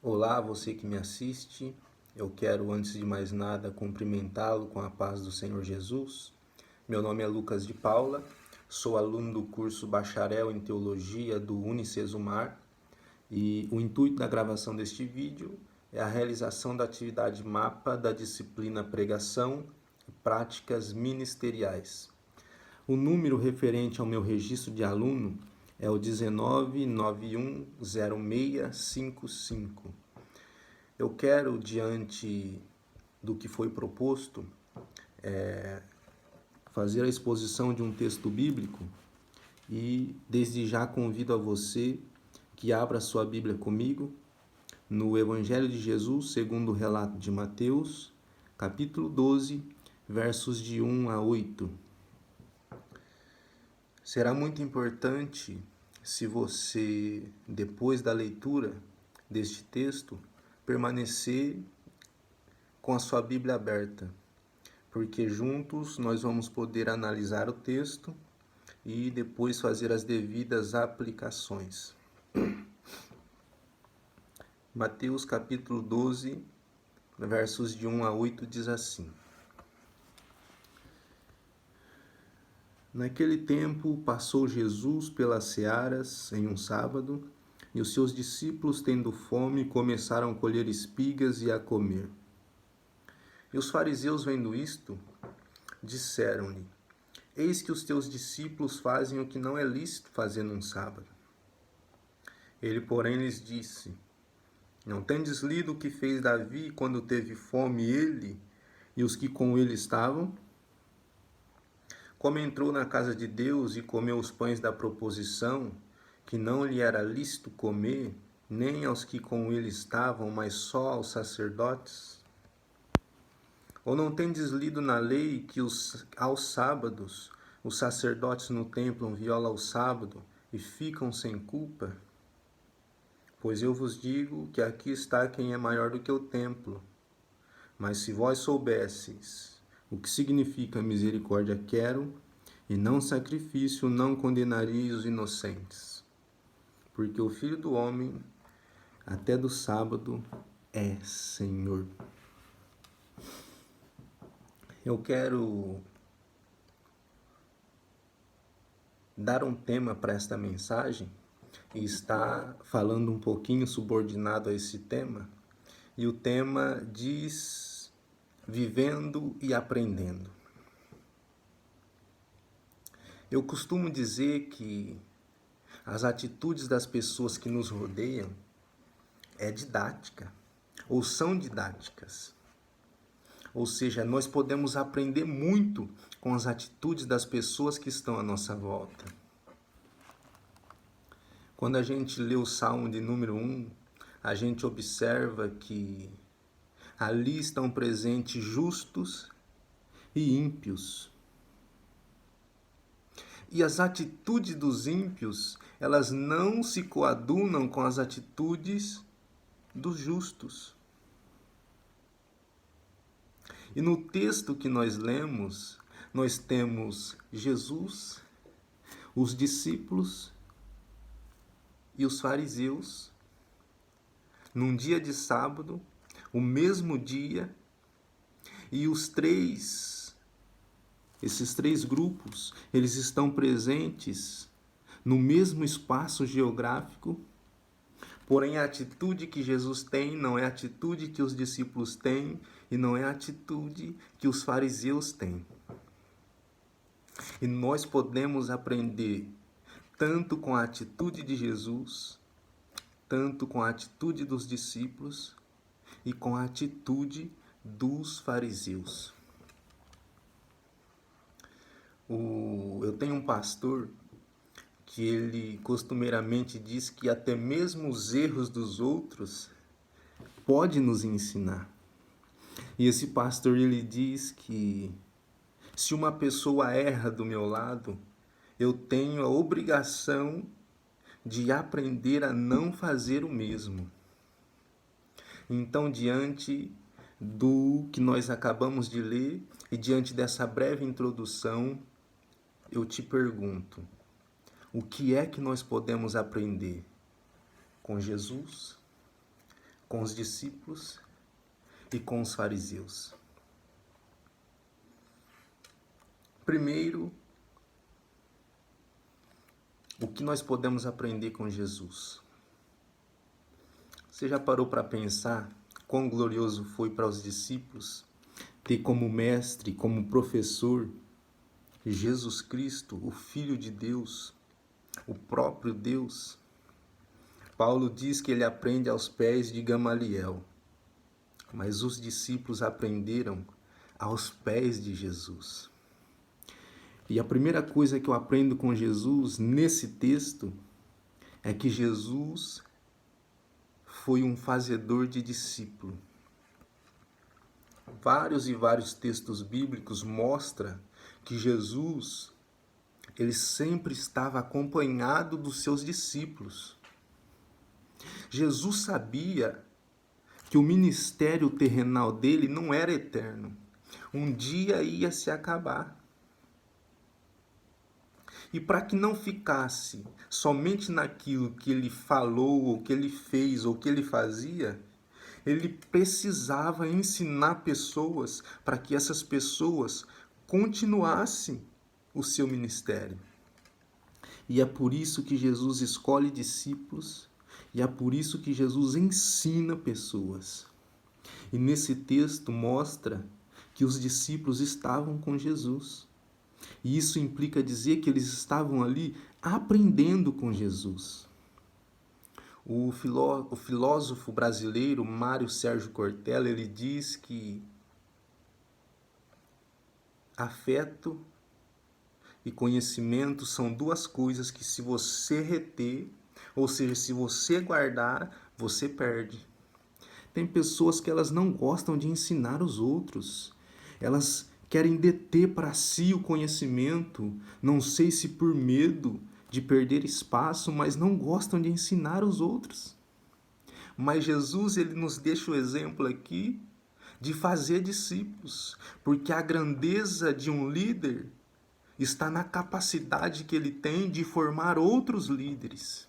Olá, você que me assiste. Eu quero, antes de mais nada, cumprimentá-lo com a paz do Senhor Jesus. Meu nome é Lucas de Paula, sou aluno do curso Bacharel em Teologia do Unicesumar e o intuito da gravação deste vídeo é a realização da atividade mapa da disciplina Pregação e Práticas Ministeriais. O número referente ao meu registro de aluno é o 19910655. Eu quero, diante do que foi proposto, fazer a exposição de um texto bíblico e desde já convido a você que abra sua Bíblia comigo no Evangelho de Jesus, segundo o relato de Mateus, capítulo 12, versos de 1 a 8. Será muito importante se você, depois da leitura deste texto, permanecer com a sua Bíblia aberta, porque juntos nós vamos poder analisar o texto e depois fazer as devidas aplicações. Mateus capítulo 12, versos de 1 a 8 diz assim: Naquele tempo passou Jesus pelas searas em um sábado, e os seus discípulos, tendo fome, começaram a colher espigas e a comer. E os fariseus, vendo isto, disseram-lhe: Eis que os teus discípulos fazem o que não é lícito fazer num sábado. Ele, porém, lhes disse: Não tendes lido o que fez Davi quando teve fome ele e os que com ele estavam? Como entrou na casa de Deus e comeu os pães da proposição, que não lhe era lícito comer, nem aos que com ele estavam, mas só aos sacerdotes? Ou não tendes lido na lei que aos sábados os sacerdotes no templo violam o sábado e ficam sem culpa? Pois eu vos digo que aqui está quem é maior do que o templo. Mas se vós soubesseis o que significa misericórdia quero, e não sacrifício, não condenaríeis os inocentes. Porque o Filho do Homem, até do sábado, é Senhor. Eu quero dar um tema para esta mensagem e está falando um pouquinho subordinado a esse tema. E o tema diz: Vivendo e Aprendendo. Eu costumo dizer que as atitudes das pessoas que nos rodeiam é didática, ou são didáticas. Ou seja, nós podemos aprender muito com as atitudes das pessoas que estão à nossa volta. Quando a gente lê o Salmo de número 1, a gente observa que ali estão presentes justos e ímpios. E as atitudes dos ímpios, elas não se coadunam com as atitudes dos justos. E no texto que nós lemos, nós temos Jesus, os discípulos e os fariseus, num dia de sábado, o mesmo dia, e esses três grupos, eles estão presentes no mesmo espaço geográfico, porém a atitude que Jesus tem não é a atitude que os discípulos têm e não é a atitude que os fariseus têm. E nós podemos aprender tanto com a atitude de Jesus, tanto com a atitude dos discípulos e com a atitude dos fariseus. Eu tenho um pastor que ele costumeiramente diz que até mesmo os erros dos outros pode nos ensinar. E esse pastor ele diz que se uma pessoa erra do meu lado, eu tenho a obrigação de aprender a não fazer o mesmo. Então, diante do que nós acabamos de ler e diante dessa breve introdução, eu te pergunto: o que é que nós podemos aprender com Jesus, com os discípulos e com os fariseus. Primeiro, o que nós podemos aprender com Jesus? Você já parou para pensar quão glorioso foi para os discípulos ter como mestre, como professor, Jesus Cristo, o Filho de Deus, o próprio Deus? Paulo diz que ele aprende aos pés de Gamaliel, mas os discípulos aprenderam aos pés de Jesus. E a primeira coisa que eu aprendo com Jesus nesse texto é que Jesus foi um fazedor de discípulo. Vários e vários textos bíblicos mostram que Jesus, ele sempre estava acompanhado dos seus discípulos. Jesus sabia que o ministério terrenal dele não era eterno. Um dia ia se acabar. E para que não ficasse somente naquilo que ele falou, ou que ele fez, ou que ele fazia, ele precisava ensinar pessoas para que essas pessoas continuassem o seu ministério. E é por isso que Jesus escolhe discípulos, e é por isso que Jesus ensina pessoas. E nesse texto mostra que os discípulos estavam com Jesus. E isso implica dizer que eles estavam ali aprendendo com Jesus. O filósofo brasileiro Mário Sérgio Cortella, ele diz que afeto e conhecimento são duas coisas que, se você reter, ou seja, se você guardar, você perde. Tem pessoas que elas não gostam de ensinar os outros. Elas querem deter para si o conhecimento, não sei se por medo de perder espaço, mas não gostam de ensinar os outros. Mas Jesus, ele nos deixa o exemplo aqui de fazer discípulos, porque a grandeza de um líder está na capacidade que ele tem de formar outros líderes.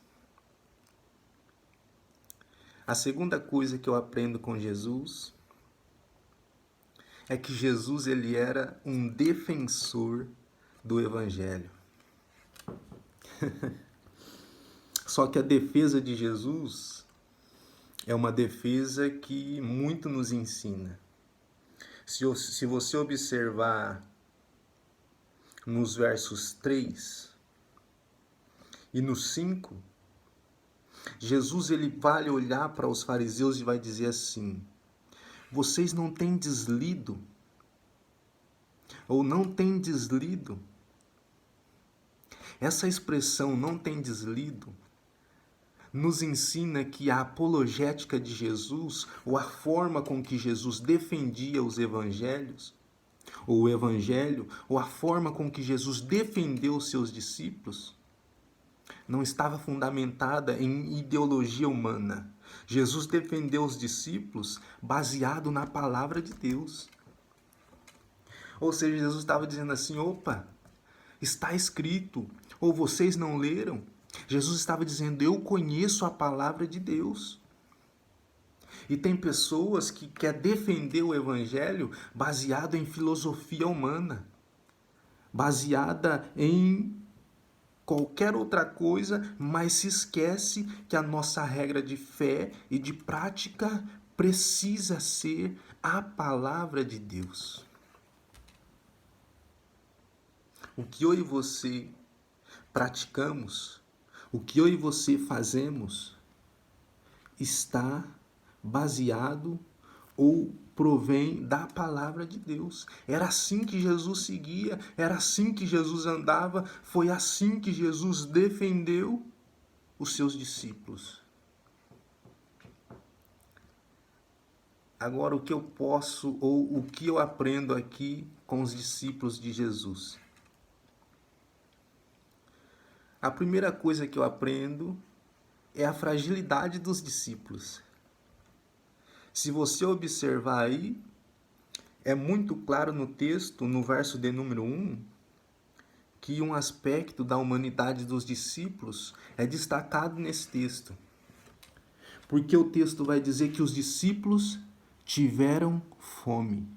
A segunda coisa que eu aprendo com Jesus é que Jesus, ele era um defensor do Evangelho. Só que a defesa de Jesus é uma defesa que muito nos ensina. Se você observar nos versos 3 e no 5, Jesus, ele vai olhar para os fariseus e vai dizer assim: vocês não tendes lido, ou não tendes lido. Essa expressão, não tendes lido, nos ensina que a apologética de Jesus, ou a forma com que Jesus defendia os evangelhos, ou o evangelho, ou a forma com que Jesus defendeu os seus discípulos, não estava fundamentada em ideologia humana. Jesus defendeu os discípulos baseado na palavra de Deus. Ou seja, Jesus estava dizendo assim: opa, está escrito, ou vocês não leram? Jesus estava dizendo: eu conheço a palavra de Deus. E tem pessoas que querem defender o evangelho baseado em filosofia humana, baseada em qualquer outra coisa, mas se esquece que a nossa regra de fé e de prática precisa ser a palavra de Deus. O que eu e você praticamos, o que eu e você fazemos, está baseado ou provém da palavra de Deus. Era assim que Jesus seguia, era assim que Jesus andava, foi assim que Jesus defendeu os seus discípulos. Agora, o que eu posso, ou o que eu aprendo aqui com os discípulos de Jesus? A primeira coisa que eu aprendo é a fragilidade dos discípulos. Se você observar aí, é muito claro no texto, no verso de número 1, que um aspecto da humanidade dos discípulos é destacado nesse texto. Porque o texto vai dizer que os discípulos tiveram fome.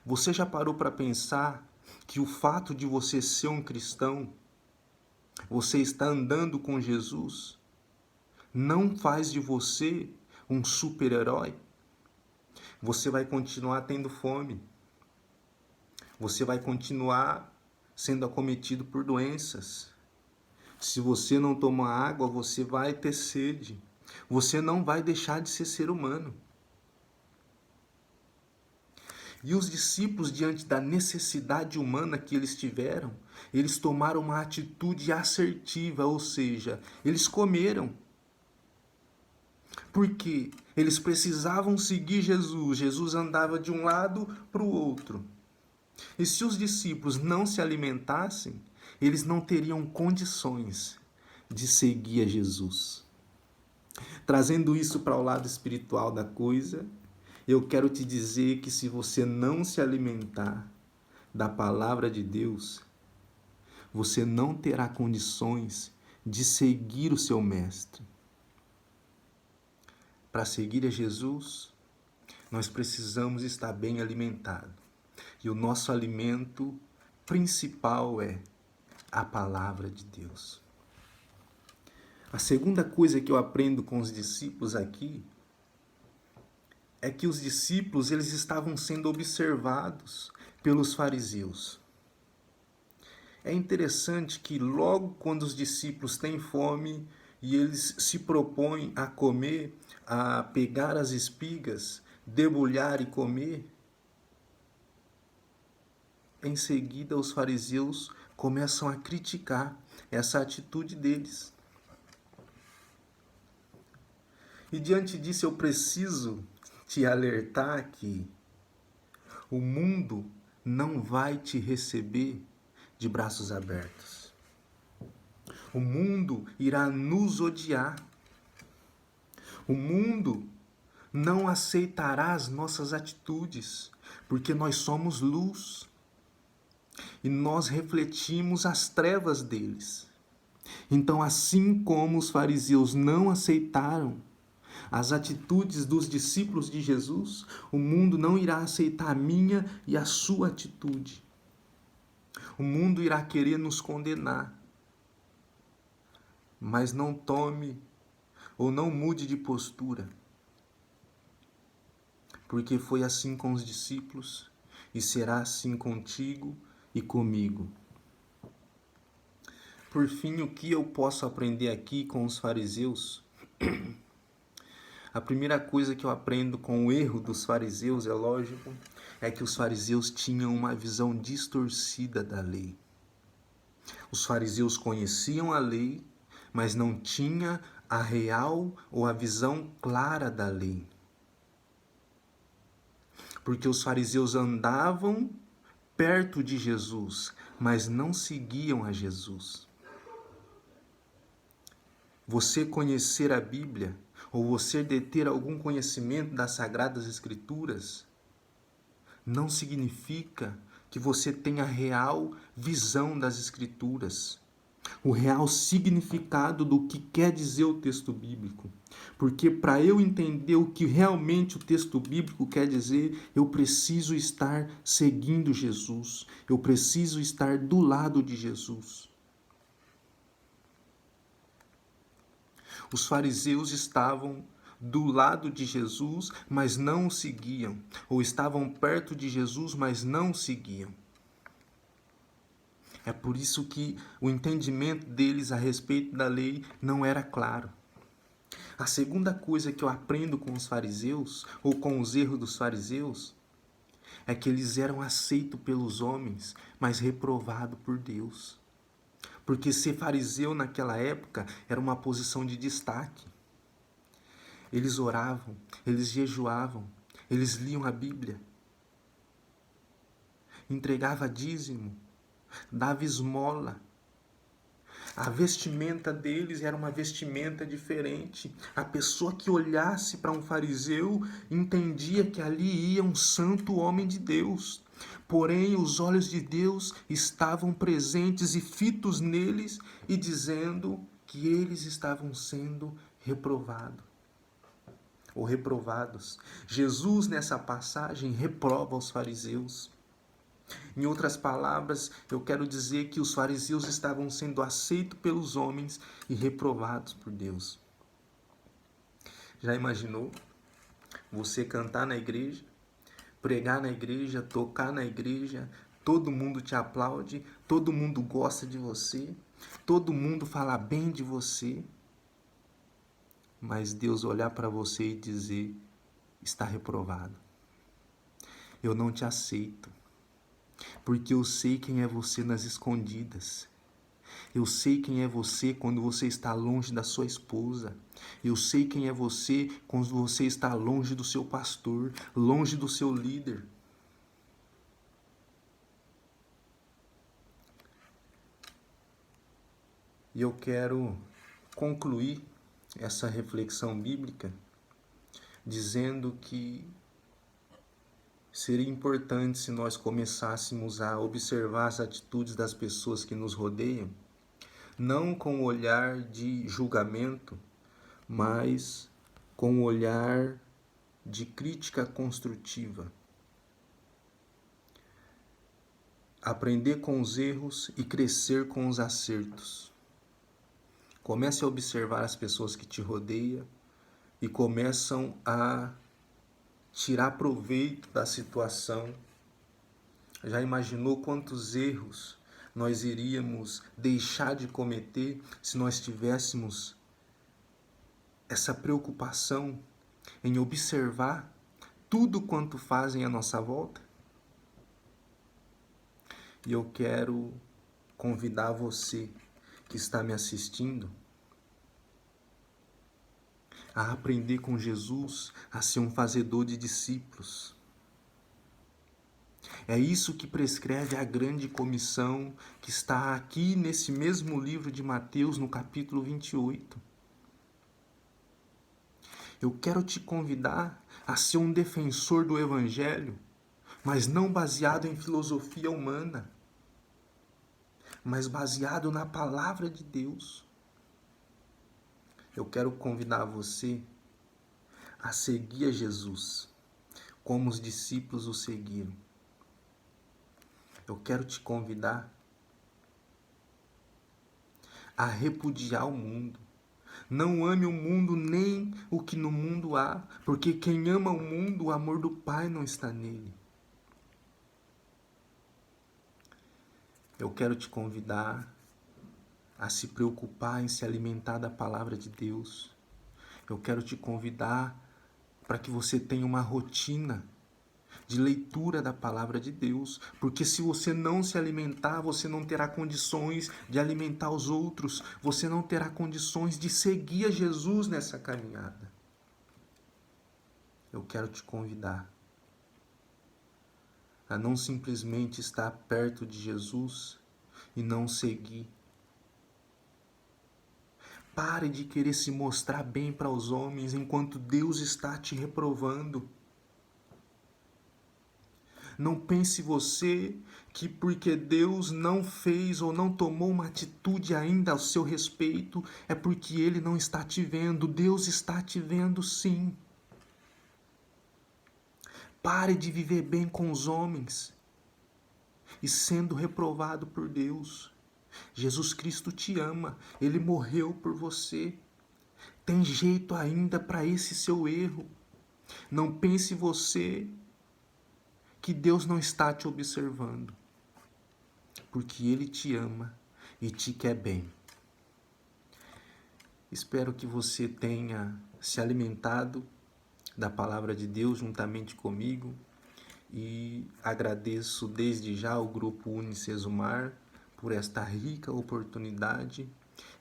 Você já parou para pensar que o fato de você ser um cristão, você está andando com Jesus, não faz de você um super-herói? Você vai continuar tendo fome. Você vai continuar sendo acometido por doenças. Se você não tomar água, você vai ter sede. Você não vai deixar de ser ser humano. E os discípulos, diante da necessidade humana que eles tiveram, eles tomaram uma atitude assertiva, ou seja, eles comeram. Porque eles precisavam seguir Jesus. Jesus andava de um lado para o outro. E se os discípulos não se alimentassem, eles não teriam condições de seguir a Jesus. Trazendo isso para o lado espiritual da coisa, eu quero te dizer que se você não se alimentar da palavra de Deus, você não terá condições de seguir o seu mestre. Para seguir a Jesus, nós precisamos estar bem alimentados. E o nosso alimento principal é a palavra de Deus. A segunda coisa que eu aprendo com os discípulos aqui é que os discípulos eles estavam sendo observados pelos fariseus. É interessante que logo quando os discípulos têm fome e eles se propõem a comer, a pegar as espigas, debulhar e comer, em seguida os fariseus começam a criticar essa atitude deles. E diante disso eu preciso te alertar que o mundo não vai te receber de braços abertos. O mundo irá nos odiar. O mundo não aceitará as nossas atitudes, porque nós somos luz e nós refletimos as trevas deles. Então, assim como os fariseus não aceitaram as atitudes dos discípulos de Jesus, o mundo não irá aceitar a minha e a sua atitude. O mundo irá querer nos condenar. Mas não tome ou não mude de postura. Porque foi assim com os discípulos e será assim contigo e comigo. Por fim, o que eu posso aprender aqui com os fariseus? A primeira coisa que eu aprendo com o erro dos fariseus, é lógico, é que os fariseus tinham uma visão distorcida da lei. Os fariseus conheciam a lei, mas não tinham a real ou a visão clara da lei. Porque os fariseus andavam perto de Jesus, mas não seguiam a Jesus. Você conhecer a Bíblia, ou você deter algum conhecimento das Sagradas Escrituras, não significa que você tenha a real visão das Escrituras, o real significado do que quer dizer o texto bíblico. Porque para eu entender o que realmente o texto bíblico quer dizer, eu preciso estar seguindo Jesus, eu preciso estar do lado de Jesus. Os fariseus estavam do lado de Jesus, mas não o seguiam. Ou estavam perto de Jesus, mas não o seguiam. É por isso que o entendimento deles a respeito da lei não era claro. A segunda coisa que eu aprendo com os fariseus, ou com os erros dos fariseus, é que eles eram aceitos pelos homens, mas reprovados por Deus. Porque ser fariseu naquela época era uma posição de destaque. Eles oravam, eles jejuavam, eles liam a Bíblia, entregava dízimo, dava esmola. A vestimenta deles era uma vestimenta diferente. A pessoa que olhasse para um fariseu entendia que ali ia um santo homem de Deus. Porém, os olhos de Deus estavam presentes e fitos neles e dizendo que eles estavam sendo reprovados ou reprovados. Jesus, nessa passagem, reprova os fariseus. Em outras palavras, eu quero dizer que os fariseus estavam sendo aceitos pelos homens e reprovados por Deus. Já imaginou você cantar na igreja, pregar na igreja, tocar na igreja, todo mundo te aplaude, todo mundo gosta de você, todo mundo fala bem de você, mas Deus olhar para você e dizer: está reprovado. Eu não te aceito, porque eu sei quem é você nas escondidas. Eu sei quem é você quando você está longe da sua esposa. Eu sei quem é você quando você está longe do seu pastor, longe do seu líder. E eu quero concluir essa reflexão bíblica dizendo que seria importante se nós começássemos a observar as atitudes das pessoas que nos rodeiam, não com o olhar de julgamento, mas com o olhar de crítica construtiva. Aprender com os erros e crescer com os acertos. Comece a observar as pessoas que te rodeiam e começam a tirar proveito da situação. Já imaginou quantos erros nós iríamos deixar de cometer se nós tivéssemos essa preocupação em observar tudo quanto fazem à nossa volta? E eu quero convidar você que está me assistindo a aprender com Jesus a ser um fazedor de discípulos. É isso que prescreve a grande comissão que está aqui nesse mesmo livro de Mateus, no capítulo 28. Eu quero te convidar a ser um defensor do Evangelho, mas não baseado em filosofia humana, mas baseado na palavra de Deus. Eu quero convidar você a seguir a Jesus, como os discípulos o seguiram. Eu quero te convidar a repudiar o mundo. Não ame o mundo nem o que no mundo há, porque quem ama o mundo, o amor do Pai não está nele. Eu quero te convidar a se preocupar em se alimentar da palavra de Deus. Eu quero te convidar para que você tenha uma rotina de leitura da palavra de Deus, porque se você não se alimentar, você não terá condições de alimentar os outros, você não terá condições de seguir a Jesus nessa caminhada. Eu quero te convidar a não simplesmente estar perto de Jesus e não seguir. Pare de querer se mostrar bem para os homens enquanto Deus está te reprovando. Não pense você que porque Deus não fez ou não tomou uma atitude ainda ao seu respeito, é porque Ele não está te vendo. Deus está te vendo sim. Pare de viver bem com os homens e sendo reprovado por Deus. Jesus Cristo te ama, Ele morreu por você. Tem jeito ainda para esse seu erro. Não pense você que Deus não está te observando, porque Ele te ama e te quer bem. Espero que você tenha se alimentado da palavra de Deus juntamente comigo e agradeço desde já ao Grupo Unicesumar por esta rica oportunidade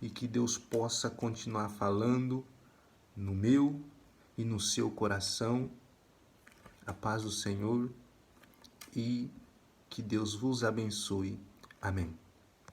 e que Deus possa continuar falando no meu e no seu coração. A paz do Senhor e que Deus vos abençoe. Amém.